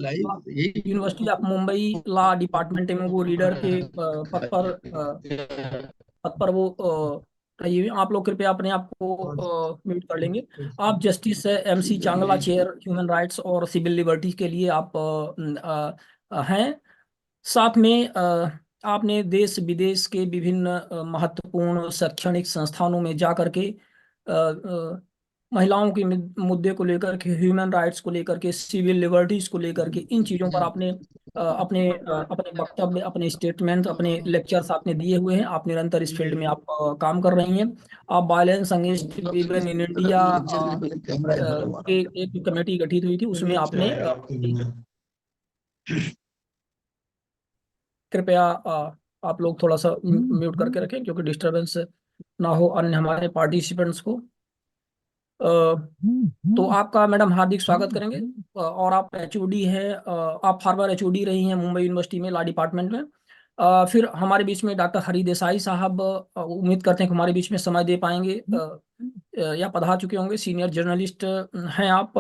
University of Mumbai law department में वो reader के पद पर वो ये आप लोग कृपया अपने आप को म्यूट कर लेंगे। आप जस्टिस MC चांगला, चेयर ह्यूमन राइट्स और सिविल लिबर्टीज के लिए आप हैं। साथ में आपने देश विदेश के विभिन्न महत्वपूर्ण शैक्षणिक संस्थानों में जा करके महिलाओं के मुद्दे को लेकर के, ह्यूमन राइट्स को लेकर के, सिविल लिबर्टीज को लेकर के, इन चीज़ों पर आपने अपने वक्तव्य, अपने स्टेटमेंट, अपने लेक्चर्स आपने दिए हुए हैं। आप निरंतर इस फील्ड में आप काम कर रही हैं। आप violence against women in India एक कमेटी गठित हुई थी, उसमें आपने कृपया आप लोग थोड़ा सा म्यूट करके रखें क्योंकि डिस्टरबेंस ना हो अन्य हमारे पार्टिसिपेंट्स को। तो आपका मैडम हार्दिक स्वागत करेंगे। और आप HOD हैं, आप फार्मर HOD रही हैं मुंबई यूनिवर्सिटी में लॉ डिपार्टमेंट में। फिर हमारे बीच में डॉक्टर हरि देसाई साहब, उम्मीद करते हैं कि हमारे बीच में समय दे पाएंगे, या पधार चुके होंगे। सीनियर जर्नलिस्ट हैं आप,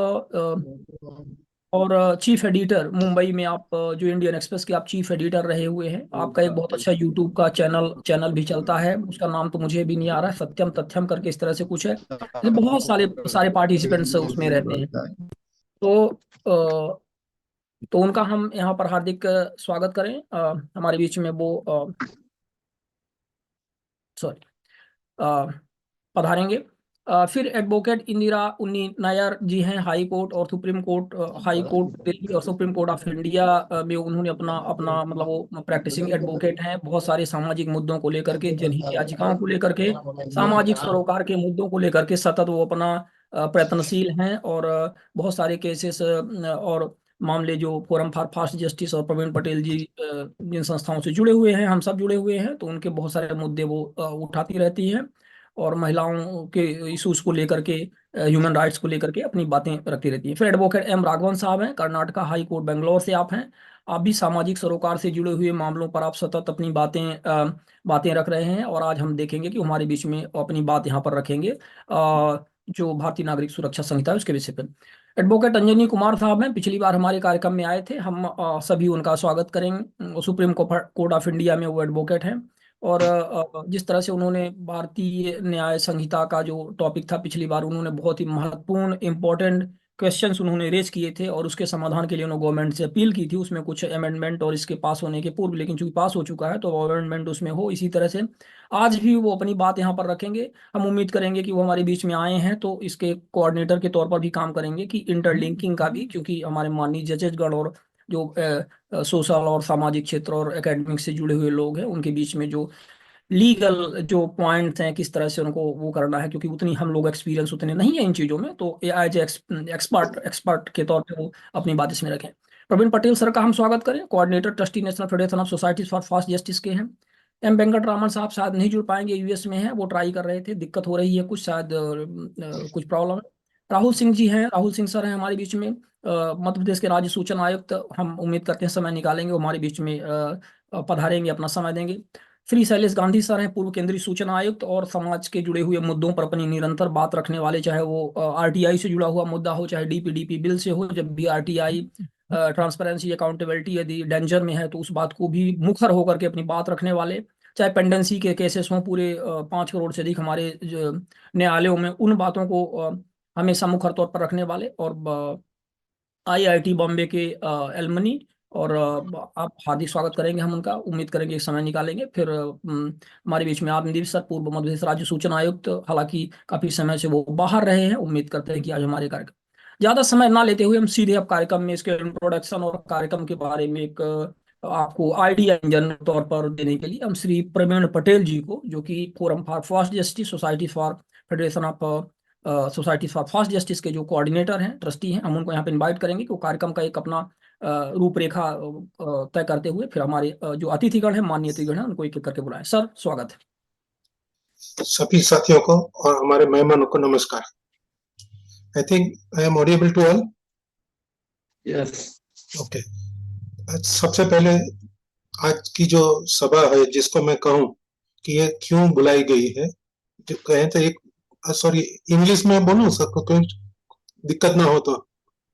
और चीफ एडिटर मुंबई में आप, जो इंडियन एक्सप्रेस के आप चीफ एडिटर रहे हुए हैं। आपका एक बहुत अच्छा यूट्यूब का चैनल भी चलता है, उसका नाम तो मुझे भी नहीं आ रहा है, सत्यम तथ्यम करके इस तरह से कुछ है। तो बहुत सारे सारे पार्टिसिपेंट्स उसमें रहते हैं। तो तो उनका हम यहाँ पर हार्दिक स्वागत करें। हमारे बीच में वो सॉरी पधारेंगे। फिर एडवोकेट इंदिरा उन्नी नायर जी हैं, हाई कोर्ट और supreme court, high court Delhi और सुप्रीम कोर्ट ऑफ इंडिया में उन्होंने अपना अपना मतलब वो प्रैक्टिसिंग एडवोकेट हैं। बहुत सारे सामाजिक मुद्दों को लेकर के, जनहित याचिकाओं को लेकर के, सामाजिक सरोकार के मुद्दों को लेकर के सतत वो अपना प्रयत्नशील हैं। और बहुत सारे केसेस और मामले जो फोरम फॉर फास्ट जस्टिस और प्रवीण पटेल जी जिन संस्थाओं से जुड़े हुए हैं, हम सब जुड़े हुए हैं, तो उनके बहुत सारे मुद्दे वो उठाती रहती हैं और महिलाओं के इशूज को लेकर के, ह्यूमन राइट्स को लेकर के अपनी बातें रखती रहती है। फिर एडवोकेट M राघवन साहब हैं, कर्नाटका हाई कोर्ट बेंगलोर से आप हैं। आप भी सामाजिक सरोकार से जुड़े हुए मामलों पर आप सतत अपनी बातें रख रहे हैं, और आज हम देखेंगे कि हमारे बीच में अपनी बात यहाँ पर रखेंगे जो भारतीय नागरिक सुरक्षा संहिता है उसके विषय पर। एडवोकेट अंजनी कुमार साहब हैं, पिछली बार हमारे कार्यक्रम में आए थे, हम सभी उनका स्वागत करेंगे। सुप्रीम कोर्ट ऑफ इंडिया में वो एडवोकेट हैं। और जिस तरह से उन्होंने भारतीय न्याय संहिता का जो टॉपिक था पिछली बार, उन्होंने बहुत ही महत्वपूर्ण इंपॉर्टेंट क्वेश्चंस उन्होंने रेज किए थे, और उसके समाधान के लिए उन्होंने गवर्नमेंट से अपील की थी। उसमें कुछ अमेंडमेंट और इसके पास होने के पूर्व, लेकिन चूंकि पास हो चुका है तो अमेंडमेंट उसमें हो। इसी तरह से आज भी वो अपनी बात यहाँ पर रखेंगे। हम उम्मीद करेंगे कि वो हमारे बीच में आए हैं तो इसके कोऑर्डिनेटर के तौर पर भी काम करेंगे, कि इंटरलिंकिंग का भी, क्योंकि हमारे माननीय जजेसगढ़ और जो सोशल और सामाजिक क्षेत्र और एकेडमिक से जुड़े हुए लोग हैं, उनके बीच में जो लीगल जो पॉइंट्स हैं, किस तरह से उनको वो करना है, क्योंकि उतनी हम लोग एक्सपीरियंस उतने नहीं है इन चीज़ों में, तो एज एक्सपर्ट के तौर पे वो अपनी बात इसमें रखें। प्रवीण पटेल सर का हम स्वागत करें, coordinator trustee national federation of societies for fast justice के हैं। M वेंकट रामन साहब शायद नहीं जुड़ पाएंगे, US में हैं, वो ट्राई कर रहे थे, दिक्कत हो रही है कुछ, शायद कुछ प्रॉब्लम है। राहुल सिंह जी हैं, राहुल सिंह सर हैं हमारे बीच में, मध्य प्रदेश के राज्य सूचना आयुक्त। हम उम्मीद करते हैं समय निकालेंगे, वो हमारे बीच में पधारेंगे, अपना समय देंगे। श्री शैलेश गांधी सर हैं, पूर्व केंद्रीय सूचना आयुक्त, और समाज के जुड़े हुए मुद्दों पर अपनी निरंतर बात रखने वाले, चाहे वो RTI से जुड़ा हुआ मुद्दा हो, चाहे DPDP बिल से हो। जब भी RTI ट्रांसपेरेंसी अकाउंटेबिलिटी यदि डेंजर में है तो उस बात को भी मुखर होकर के अपनी बात रखने वाले, चाहे पेंडेंसी के केसेस हों, पूरे 5 करोड़ से अधिक हमारे न्यायालयों में, उन बातों को हमेशा मुखर तौर पर रखने वाले। और IIT बॉम्बे के एलमनी, और आप हार्दिक स्वागत करेंगे हम उनका, उम्मीद करेंगे समय निकालेंगे। फिर हमारे बीच में आनंदीप सर, पूर्व मध्य प्रदेश राज्य सूचना आयुक्त, हालांकि काफी समय से वो बाहर रहे हैं, उम्मीद करते हैं कि आज हमारे कार्यक्रम, ज्यादा समय ना लेते हुए हम सीधे अब कार्यक्रम में इसके इंट्रोडक्शन और कार्यक्रम के बारे में एक आपको आइडिया जनरल तौर पर देने के लिए हम श्री प्रवीण पटेल जी को, जो कि forum for fast justice society for federation of society for fast justice के जो कोऑर्डिनेटर हैं, ट्रस्टी हैं, हम उनको यहाँ पे इनवाइट करेंगे कि वो कार्यक्रम का एक अपना रूपरेखा तय करते हुए फिर हमारे जो अतिथिगण हैं, माननीय अतिथिगण हैं, उनको एक एक करके बुलाएं। सर स्वागत है। सभी साथियों को और हमारे मेहमानों को नमस्कार। I think I am audible to all. Yes okay. सबसे पहले आज की जो सभा है, जिसको मैं कहूं कि ये क्यों बुलाई गई है, जो कहें तो एक, सॉरी इंग्लिश में बोलूं, सबको कोई दिक्कत ना हो तो?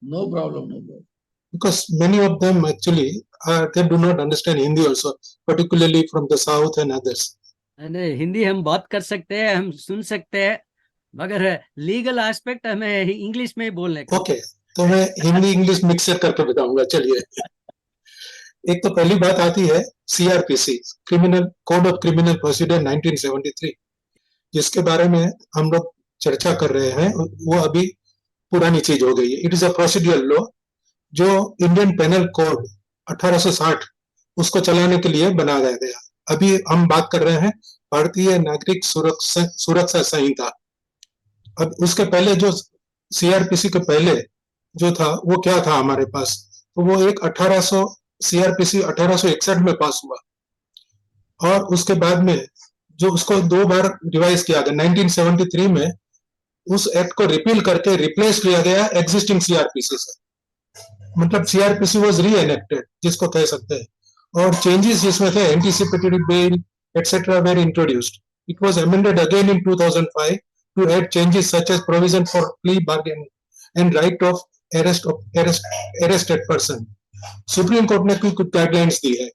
No problem, no problem. because many of them actually they do not understand Hindi also, particularly from the south and others. नहीं, हिंदी हम बात कर सकते हैं, हम सुन सकते हैं, मगर लीगल एस्पेक्ट हमें इंग्लिश में ही बोलने का। ओके, तो मैं हिंदी इंग्लिश मिक्सर करके बताऊंगा। चलिए, एक तो पहली बात आती है CrPC, criminal code of criminal procedure 1973, जिसके बारे में हम लोग चर्चा कर रहे हैं। वो अभी पुरानी चीज हो गई है। It is a procedural law जो इंडियन पेनल कोड 1860 उसको चलाने के लिए बनाया गया। अभी हम बात कर रहे हैं भारतीय नागरिक सुरक्षा संहिता। अब उसके पहले जो सीआरपीसी के पहले जो था वो क्या था हमारे पास, तो वो एक 1800 सीआरपीसी 1861 में पास हुआ, और उसके बाद में जो उसको 2 बार रिवाइज किया गया। 1973 में उस एक्ट को रिपील करके रिप्लेस किया गया एग्जिस्टिंग सीआरपीसी से, मतलब सीआरपीसी वाज री एनेक्टेड जिसको कह सकते हैं, और चेंजेस जिसमें थे anticipatory bail etcetera were introduced. It was amended again in 2005 to add changes such as provision for plea bargaining and right of arrested person. Supreme court ने कुछ गाइडलाइंस दी है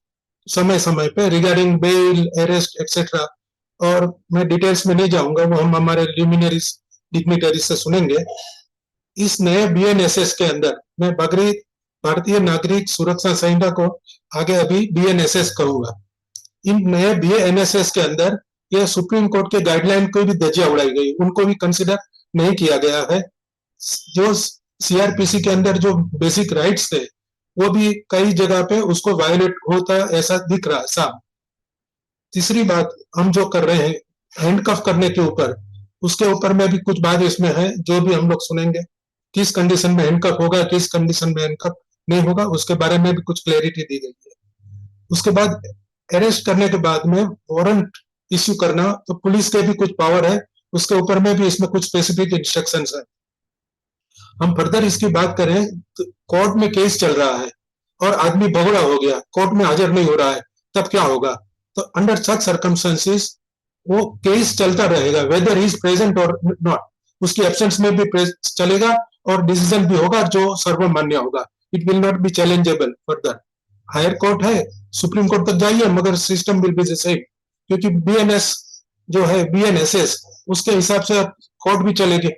समय समय पे रिगार्डिंग बेल, अरेस्ट एक्सेट्रा, और मैं details में नहीं जाऊंगा, वो हम हमारे लिमिनरीज डिग्निटरीज से सुनेंगे। इस नए बीएनएसएस के अंदर मैं भारतीय नागरिक सुरक्षा संहिता को आगे अभी बीएनएसएस कहूंगा। इन नए बीएनएसएस के अंदर यह सुप्रीम कोर्ट के गाइडलाइन को भी धज्जियां उड़ाई गई, उनको भी कंसिडर नहीं किया गया है। जो सीआरपीसी के अंदर जो बेसिक राइट्स थे वो भी कई जगह पे उसको वायलेट होता ऐसा दिख रहा है साहब। तीसरी बात हम जो कर रहे हैं हैंडकफ करने के ऊपर, उसके ऊपर में भी कुछ बात इसमें है जो भी हम लोग सुनेंगे। किस कंडीशन में हैंडकफ होगा, किस कंडीशन में हैंडकफ नहीं होगा, उसके बारे में भी कुछ क्लैरिटी दी गई है। उसके बाद अरेस्ट करने के बाद में वारंट इश्यू करना, तो पुलिस के भी कुछ पावर है, उसके ऊपर में भी इसमें कुछ स्पेसिफिक इंस्ट्रक्शंस है। हम फर्दर इसकी बात करें तो कोर्ट में केस चल रहा है और आदमी भगोड़ा हो गया, कोर्ट में हाजिर नहीं हो रहा है, तब क्या होगा? तो अंडर सच सर्कमस्टेंसेस वो केस चलता रहेगा, वेदर ही इज प्रेजेंट और नॉट। उसकी एब्सेंस में भी चलेगा और डिसीजन भी होगा जो सर्वमान्य होगा। It will not be challengeable further. Higher court है, सुप्रीम कोर्ट तक जाइए, मगर system will be the same, क्योंकि बीएनएस जो है बीएनएसएस उसके हिसाब से कोर्ट भी चलेगी।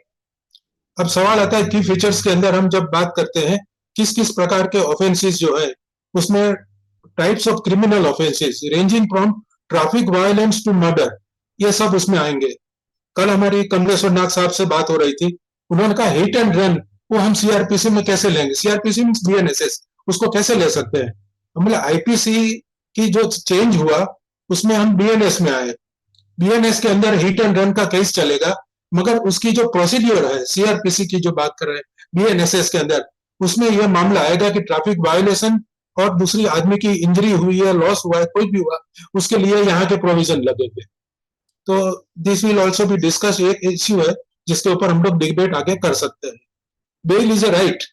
अब सवाल आता है की फीचर्स के अंदर हम जब बात करते हैं किस किस प्रकार के ऑफेंसेस जो है, उसमें types of criminal offences ranging from traffic violence to murder, ये सब उसमें आएंगे। कल हमारी कमलेश्वर नाथ साहब से बात हो रही थी, उन्होंने कहा हिट एंड रन वो हम सीआरपीसी में कैसे लेंगे? सीआरपीसी मींस बीएनएसएस, उसको कैसे ले सकते हैं? मतलब आईपीसी की जो चेंज हुआ उसमें हम बीएनएस में आए, बीएनएस के अंदर हिट एंड रन का केस चलेगा, मगर उसकी जो प्रोसीड्यूर है सीआरपीसी की जो बात कर रहे हैं बीएनएसएस के अंदर, उसमें यह मामला आएगा कि ट्रैफिक वायोलेशन और दूसरी आदमी की इंजरी हुई है, लॉस हुआ है, कोई भी हुआ, उसके लिए यहाँ के प्रोविजन लगेंगे। तो this will also be discuss, एक इश्यू है जिसके ऊपर हम लोग डिबेट आगे कर सकते हैं। बेल इज अ राइट,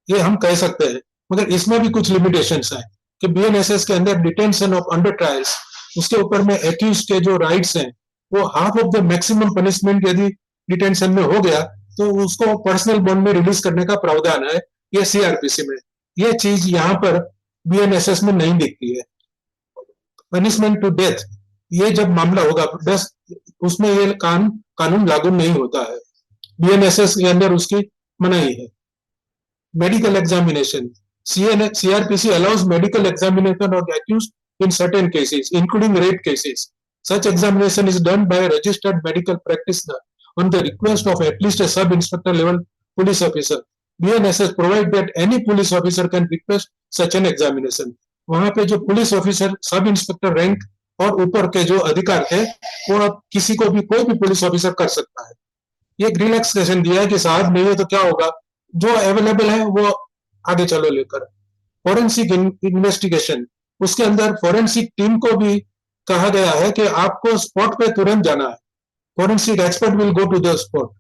ये हम कह सकते हैं, मगर इसमें भी कुछ लिमिटेशंस हैं कि बीएनएसएस के अंदर डिटेंशन ऑफ अंडर ट्रायल्स, उसके ऊपर में एक्यूज के जो राइट्स हैं वो half of the maximum punishment यदि डिटेंशन में हो गया तो उसको पर्सनल बॉन्ड में रिलीज करने का प्रावधान है, ये सीआरपीसी में। ये चीज यहाँ पर बीएनएसएस में नहीं दिखती है। पनिशमेंट टू डेथ, ये जब मामला होगा बस उसमें ये कानून लागू नहीं होता है, बीएनएसएस के अंदर उसकी मनाही है। Medical examination. CRPC allows medical examination of the accused in certain cases, including rape cases. Such examination is done by a registered medical practitioner on the request of at least a sub-inspector level police officer. BNSS provide that any police officer can request such an examination. वहां पे जो police officer sub inspector rank और ऊपर के जो अधिकार थे वो अब किसी को भी कोई भी पुलिस ऑफिसर कर सकता है। ये रिलैक्सेशन दिया है कि साहब नहीं है तो क्या होगा, जो अवेलेबल है वो आगे चलो लेकर। फॉरेंसिक इन्वेस्टिगेशन, उसके अंदर फॉरेंसिक टीम को भी कहा गया है कि आपको स्पॉट पे तुरंत जाना है, forensic expert will go to the spot,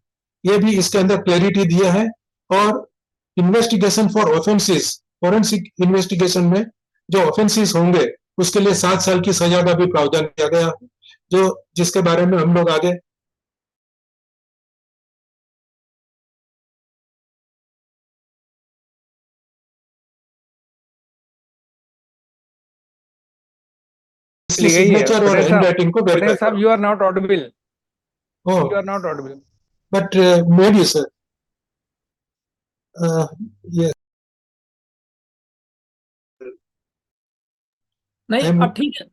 ये भी इसके अंदर क्लैरिटी दिया है। और investigation for offences, forensic investigation में जो ऑफेंसेस होंगे उसके लिए 7 साल की सजा का भी प्रावधान किया गया है, जो जिसके बारे में हम लोग आगे किसी ली गई है। सिग्नेचर और हैंड राइटिंग को पटेल वेरीफाई साहब, करो। You are not audible, oh, you are not audible. But made you sir, ये नहीं, I'm-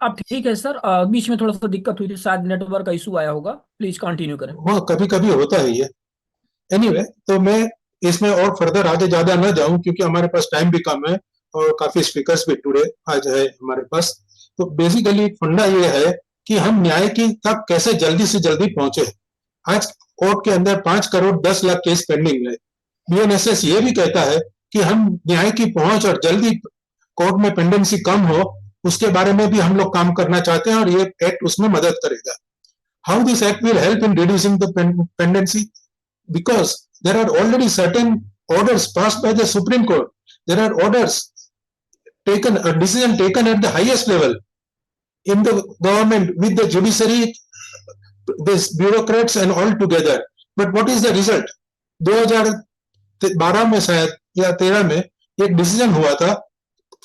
अब ठीक है सर। बीच में थोड़ा सा दिक्कत हुई थी, शायद नेटवर्क का इशू आया होगा। प्लीज कंटिन्यू करें। हाँ, कभी कभी होता है ये। एनीवे, तो मैं इसमें और फर्दर आगे ज्यादा न जाऊं क्योंकि हमारे पास टाइम भी कम है और काफी स्पीकर्स भी टुडे आज है हमारे पास। तो बेसिकली फंडा ये है कि हम न्याय की तक कैसे जल्दी से जल्दी पहुंचे। आज कोर्ट के अंदर 5 करोड़ 10 लाख केस पेंडिंग है। बीएनएसएस ये भी कहता है कि हम न्याय की पहुंच और जल्दी कोर्ट में पेंडेंसी कम हो, उसके बारे में भी हम लोग काम करना चाहते हैं और ये एक्ट उसमें मदद करेगा। How this act will help in reducing the pendency? Because there are already certain orders passed by the Supreme Court. There are orders taken, a decision taken at the highest level in the government with the judiciary, this bureaucrats and all together. But what is the result? 2012 में शायद या 13 में एक decision हुआ था,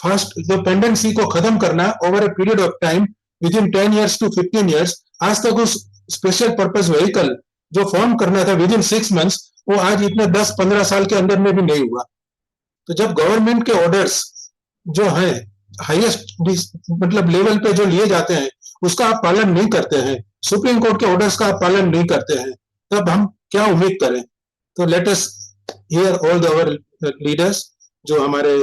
first जो pendency को खत्म करना over a period of time with in 10 years to 15 years। आज तक उस स्पेशल पर्पस व्हीकल जो फॉर्म करना था विद इन 6 months, वो आज इतने 10-15 साल के अंदर में भी नहीं हुआ। तो जब गवर्नमेंट के ऑर्डर्स जो हैं हाईएस्ट मतलब लेवल पे जो लिए जाते हैं उसका आप पालन नहीं करते हैं, सुप्रीम कोर्ट के ऑर्डर्स का आप पालन नहीं करते हैं, तब हम क्या उम्मीद करें। तो let us hear all our leaders, जो हमारे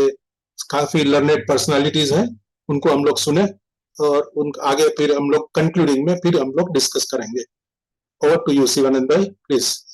काफी लर्नेड पर्सनालिटीज हैं, उनको हम लोग सुने और उन आगे फिर हम लोग कंक्लूडिंग में फिर हम लोग डिस्कस करेंगे। ओवर टू यू शिवानंद भाई, प्लीज।